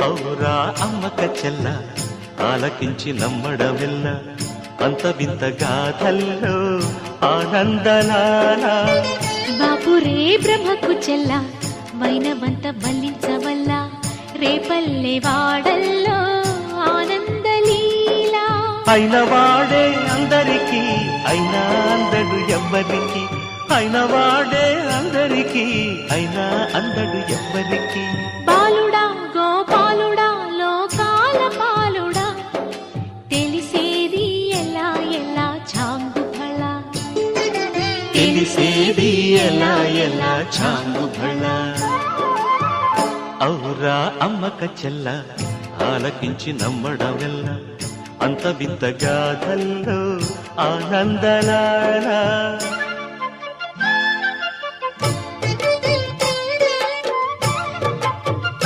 ఔరా అమ్మక చెల్ల ఆలకించి నమ్మడమెల్ల అంత వింత గాథల్లో ఆనందలాల బాపురే బ్రహ్మకు చెల్ల వైనవంత వల్లించవల్ల రేపల్లె వాడల్లో ఆనందలీల అయిన వాడే అందరికీ అయినా అందడు ఎవ్వరికి అయిన వాడే అందరికీ అయినా అందడు ఎవ్వరికి బాలుడా గోపాలుడా లోకాల పాలుడా తెలిసేది ఎలా ఎలా చాంగుఫళ తెలిసేది ఎలా ఎలా చాంగుఫళ ఔరా అమ్మక చెల్ల ఆలకించి నమ్మడమెల్ల అంత వింత గాథల్లో ఆనందలాల